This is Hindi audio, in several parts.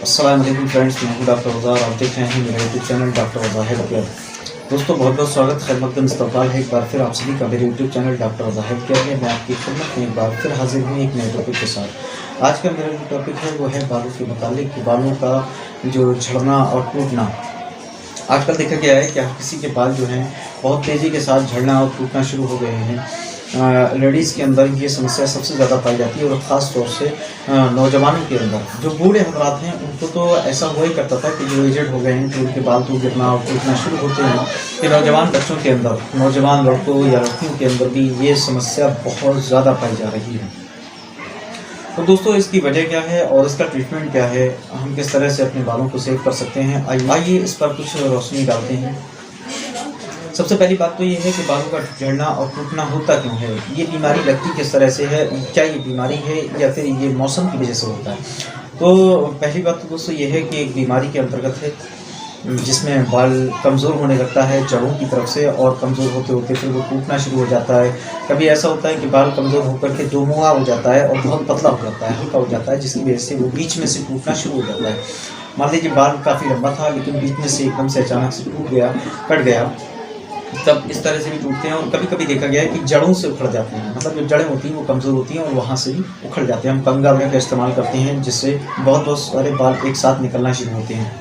अस्सलाम वालेकुम फ्रेंड्स, मैं हूं डॉक्टर वज़ार। आप देख रहे हैं मेरा YouTube channel doctor Wazar health care. दोस्तों बहुत बहुत स्वागत, खिदमत इस्तकबाल है एक बार फिर आप सभी का मेरे YouTube channel doctor Wazar health care में। मैं आपकी खिदमत में एक बार फिर हाजिर हूँ एक नए टॉपिक के साथ। आज का मेरा जो टॉपिक है वो है बालों के मुतालिक कि बालों का जो झड़ना और टूटना। आजकल देखा गया है कि हर किसी के बाल जो हैं बहुत तेज़ी के साथ झड़ना और टूटना शुरू हो गए हैं। लेडीज़ के अंदर ये समस्या सबसे ज़्यादा पाई जाती है और ख़ास तौर से नौजवानों के अंदर। जो बूढ़े हजरात हैं उनको तो ऐसा हुआ ही करता था कि जो एजेड हो गए हैं कि उनके बाल तो गिरना और टूटना शुरू होते हैं, कि नौजवान बच्चों के अंदर, नौजवान लड़कों या लड़कियों के अंदर भी ये समस्या बहुत ज़्यादा पाई जा रही है। तो दोस्तों इसकी वजह क्या है और इसका ट्रीटमेंट क्या है, हम किस तरह से अपने बालों को सेव कर सकते हैं, आइए इस पर कुछ रोशनी डालते हैं। सबसे पहली बात तो ये है कि बालों का झड़ना और टूटना होता क्यों है, ये बीमारी लगती किस तरह से है, क्या ये बीमारी है या फिर ये मौसम की वजह से होता है। तो पहली बात तो दोस्तों ये है कि एक बीमारी के अंतर्गत है जिसमें बाल कमज़ोर होने लगता है जड़ों की तरफ से, और कमज़ोर होते होते फिर वो टूटना शुरू हो जाता है। कभी ऐसा होता है कि बाल कमज़ोर होकर के दोमुहा हो जाता है और बहुत पतला हो जाता है, हल्का हो जाता है, जिसकी वजह से वो बीच में से टूटना शुरू हो जाता है। मान लीजिए बाल काफ़ी लंबा था लेकिन बीच में से एकदम से अचानक से टूट गया, कट गया, तब इस तरह से भी टूटते हैं। और कभी कभी देखा गया है कि जड़ों से उखड़ जाते हैं, मतलब जो जड़ें होती हैं वो कमज़ोर होती हैं और वहाँ से भी उखड़ जाते हैं। हम कंगा वगैरह का इस्तेमाल करते हैं जिससे बहुत बहुत सारे बाल एक साथ निकलना शुरू होते हैं।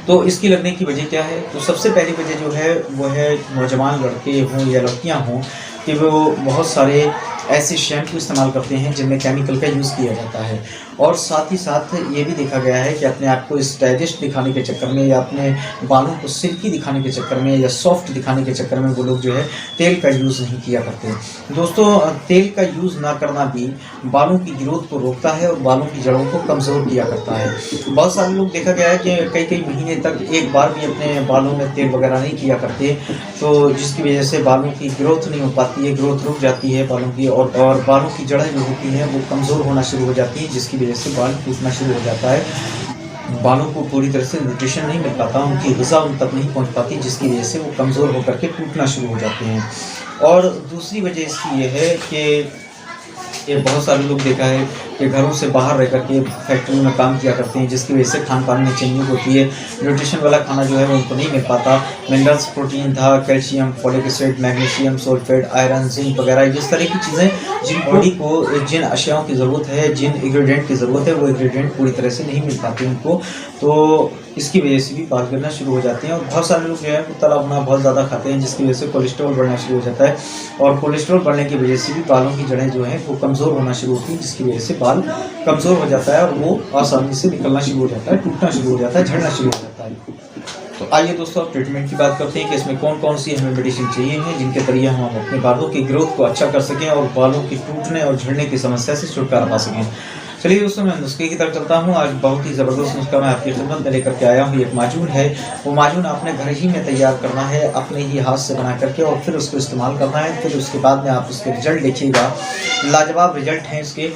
तो इसकी लगने की वजह क्या है, तो सबसे पहली वजह जो है वो है नौजवान लड़के हों या लड़कियां हों कि वो बहुत सारे ऐसे शैम्पू इस्तेमाल करते हैं जिनमें केमिकल का यूज़ किया जाता है। और साथ ही साथ ये भी देखा गया है कि अपने आप को स्टाइलिश दिखाने के चक्कर में या अपने बालों को सिल्की दिखाने के चक्कर में या सॉफ्ट दिखाने के चक्कर में वो लोग जो है तेल का यूज़ नहीं किया करते। दोस्तों तेल का यूज़ ना करना भी बालों की ग्रोथ को रोकता है और बालों की जड़ों को कमज़ोर किया करता है। बहुत सारे लोग देखा गया है कि कई कई महीने तक एक बार भी अपने बालों में तेल वगैरह नहीं किया करते, तो जिसकी वजह से बालों की ग्रोथ नहीं हो पाती है, ग्रोथ रुक जाती है बालों की, और बालों की जड़ें जो होती हैं वो कमज़ोर होना शुरू हो जाती हैं, जिसकी वजह से बाल टूटना शुरू हो जाता है। बालों को पूरी तरह से न्यूट्रिशन नहीं मिल पाता, उनकी ग़िज़ा उन तक नहीं पहुंच पाती, जिसकी वजह से वो कमज़ोर होकर के टूटना शुरू हो जाते हैं। और दूसरी वजह इसकी ये है कि ये बहुत सारे लोग देखा है कि घरों से बाहर रह करके फैक्ट्री में काम किया करते हैं, जिसकी वजह से खान पान में चेंजिंग होती है, न्यूट्रिशन वाला खाना जो है वो उनको नहीं मिल पाता। मिनरल्स, प्रोटीन था, calcium, folic acid, magnesium, sulphate, iron, zinc वगैरह इस तरह की चीज़ें जिन बॉडी को जिन अशियाओं की ज़रूरत है, जिन इंग्रेडिएंट की ज़रूरत है, वो इंग्रेडिएंट पूरी तरह से नहीं मिल पाती उनको, तो इसकी वजह से भी बाल गिरना शुरू हो जाते हैं। और बहुत सारे लोग जो है तला भुना बहुत ज़्यादा खाते हैं, जिसकी वजह से कोलेस्ट्रॉल बढ़ना शुरू हो जाता है, और कोलेस्ट्रॉल बढ़ने की वजह से भी बालों की जड़ें जो हैं वो कमज़ोर होना शुरू होती हैं, जिसकी वजह से बाल कमज़ोर हो जाता है और वो आसानी से निकलना शुरू हो जाता है, टूटना शुरू हो जाता है, झड़ना शुरू हो जाता है। तो आइए दोस्तों अब ट्रीटमेंट की बात करते हैं कि इसमें कौन कौन सी हमें मेडिसिन चाहिए हैं जिनके जरिए हम अपने बालों की ग्रोथ को अच्छा कर सकें और बालों की टूटने और झड़ने की समस्या से छुटकारा पा सकें। चलिए दोस्तों मैं नुस्खे की तरफ चलता हूँ। आज बहुत ही ज़बरदस्त नुस्खा मैं आपकी खिदमत में लेकर के आया हूँ। एक माजून है, वो माजून आपने घर ही में तैयार करना है, अपने ही हाथ से बना करके, और फिर उसको इस्तेमाल करना है। फिर उसके बाद में आप उसके रिजल्ट देखिएगा, लाजवाब रिजल्ट हैं इसके।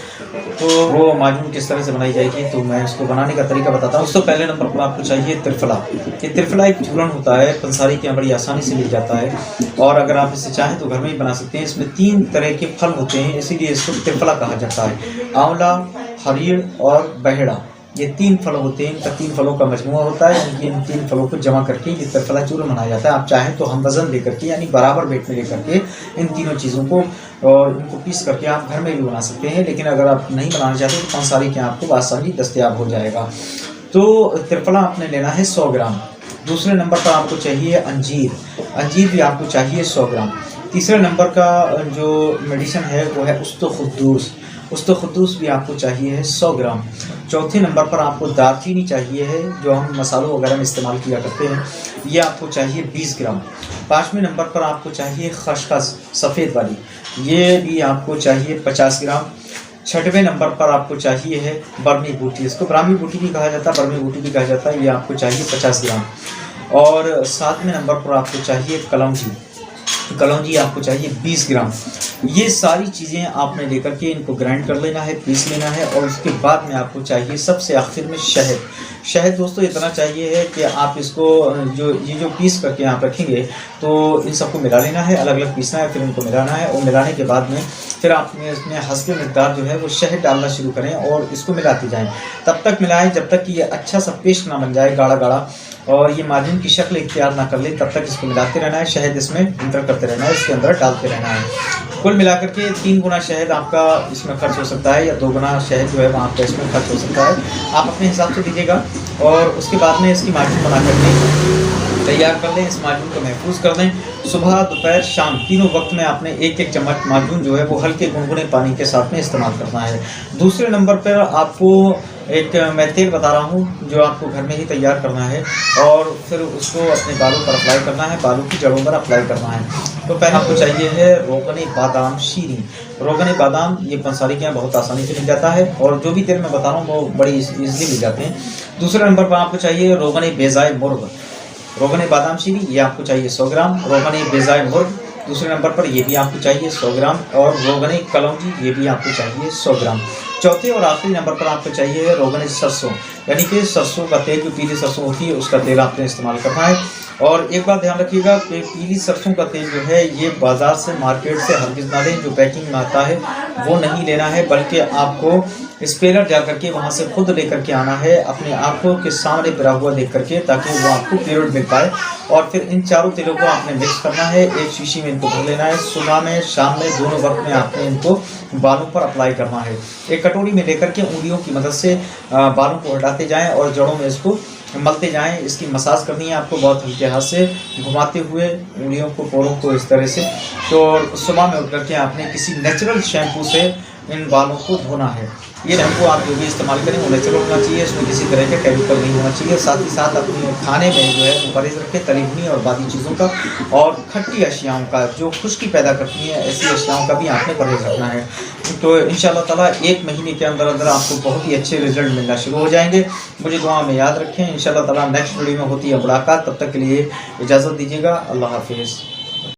तो वो माजून किस तरह से बनाई जाएगी, तो मैं उसको बनाने का तरीका बताता हूँ। दोस्तों पहले नंबर पर आपको चाहिए त्रिफला। ये त्रिफला एक चूर्ण होता है, पंसारी के यहाँ बड़ी आसानी से मिल जाता है, और अगर आप इसे चाहें तो घर में ही बना सकते हैं। इसमें 3 तरह के फल होते हैं, इसीलिए इसको त्रिफला कहा जाता है। आंवला, हरीड़ और बहेड़ा, ये 3 फल होते हैं। इनका 3 फलों का मजमुआ होता है, यानी कि इन 3 फलों को जमा करके ये त्रिफला चूर्ण बनाया जाता है। आप चाहें तो हम वज़न लेकर के, यानी बराबर वेट में लेकर के इन तीनों चीज़ों को और इनको पीस करके आप घर में भी बना सकते हैं, लेकिन अगर आप नहीं बनाना चाहते तो पंसारी के आपको आसानी दस्तयाब हो जाएगा। तो त्रिफला आपने लेना है 100 ग्राम। दूसरे नंबर पर आपको चाहिए अंजीर, अंजीर भी आपको चाहिए 100 ग्राम। तीसरे नंबर का जो मेडिसिन है वो है उस्तुखुद्दूस, उस्तुखुद्दूस भी आपको चाहिए है 100 ग्राम। चौथे नंबर पर आपको दालचीनी चाहिए है, जो हम मसालों वगैरह में इस्तेमाल किया करते हैं, ये आपको चाहिए 20 ग्राम। 5वें नंबर पर आपको चाहिए खसखस सफ़ेद वाली, ये भी आपको चाहिए 50 ग्राम। 6वें नंबर पर आपको चाहिए है बर्मी बूटी, इसको ब्राह्मी बूटी भी कहा जाता है, बर्मी बूटी भी कहा जाता है, ये आपको चाहिए 50 ग्राम। और 7वें नंबर पर आपको चाहिए कलौंजी, कलौंजी आपको चाहिए 20 ग्राम। ये सारी चीज़ें आपने लेकर के इनको ग्राइंड कर लेना है, पीस लेना है। और उसके बाद में आपको चाहिए सबसे आखिर में शहद। शहद दोस्तों इतना चाहिए है कि आप इसको जो पीस करके आप रखेंगे तो इन सबको मिला लेना है, अलग अलग पीसना है, फिर इनको मिलाना है। और मिलाने के बाद में फिर आप इसमें हस्बे मिकदार जो है वो शहद डालना शुरू करें और इसको मिलाते जाएं। तब तक मिलाएं जब तक कि ये अच्छा सा पेस्ट ना बन जाए, गाढ़ा गाढ़ा, और ये माजून की शक्ल इख्तियार ना कर ले, तब तक इसको मिलाते रहना है। शहद इसमें इंटर करते रहना है, इसके अंदर डालते रहना है। कुल मिलाकर के 3 गुना शहद आपका इसमें खर्च हो सकता है, या 2 गुना शहद जो है वो आपका इसमें खर्च हो सकता है। आप अपने हिसाब से दीजिएगा। और उसके बाद में इसकी माजून बना करके तैयार कर लें। इस माजून को महफूज कर दें। सुबह, दोपहर, शाम तीनों वक्त में आपने 1-1 चम्मच माजून जो है वो हल्के गुनगुने पानी के साथ में इस्तेमाल करना है। दूसरे नंबर पर आपको एक मैं तेल बता रहा हूँ जो आपको घर में ही तैयार करना है, और फिर उसको अपने बालों पर अप्लाई करना है, बालों की जड़ों पर अप्लाई करना है। तो पहले आपको चाहिए है रोगन बादाम शीरी। रोगन बादाम ये पंसारी के यहाँ बहुत आसानी से मिल जाता है, और जो भी तेल मैं बता रहा हूँ वो बड़ी ईजिली मिल जाते हैं। दूसरे नंबर पर आपको चाहिए रोगन बेजाए मुर्ग। रोगन बादाम शीरी ये आपको चाहिए 100 ग्राम। रोगन बेजाए मुर्ग दूसरे नंबर पर ये भी आपको चाहिए 100 ग्राम। और रोगन कलौंजी ये भी आपको चाहिए 100 ग्राम। चौथे और आखिरी नंबर पर आपको चाहिए रोगन सरसों, यानी कि सरसों का तेल, जो पीली सरसों होती है उसका तेल आपने इस्तेमाल करना है। और एक बात ध्यान रखिएगा कि पीली सरसों का तेल जो है ये बाज़ार से, मार्केट से हरगिज़ ना लें। जो पैकिंग में आता है वो नहीं लेना है, बल्कि आपको स्पेलर जा करके वहाँ से खुद लेकर के आना है, अपने आँखों के सामने पिरा हुआ देख करके, ताकि वो आपको पीरियड मिल पाए। और फिर इन चारों तेलों को आपने मिक्स करना है, एक शीशी में इनको भर लेना है। सुबह में, शाम में, दोनों वक्त में आपने इनको बालों पर अप्लाई करना है। एक कटोरी में लेकर के उंगलियों की मदद से बालों को हटाते जाएं और जड़ों में इसको मलते जाएं। इसकी मसाज करनी है आपको बहुत हल्के हाथ से घुमाते हुए उंगलियों को, पोरों को इस तरह से। तो सुबह में उठ करके आपने किसी नेचुरल शैम्पू से इन बालों को धोना है। ये शैम्पू आप जो भी इस्तेमाल करें वो नेचुरल होना चाहिए, इसमें किसी तरह का केमिकल नहीं होना चाहिए। साथ ही साथ अपने खाने में जो है वो परहेज रखें तली भुनी और बाकी चीज़ों का, और खट्टी अशियाओं का, जो खुश्की पैदा करती हैं ऐसी अशियाओं का भी आपने परहेज रखना है। तो इंशाअल्लाह ताला 1 महीने के अंदर अंदर आपको बहुत ही अच्छे रिजल्ट मिलना शुरू हो जाएंगे। मुझे दुआ में याद रखें। इंशाअल्लाह ताला नेक्स्ट वीडियो में होती है मुलाकात। तब तक के लिए इजाज़त दीजिएगा। अल्लाह हाफिज़।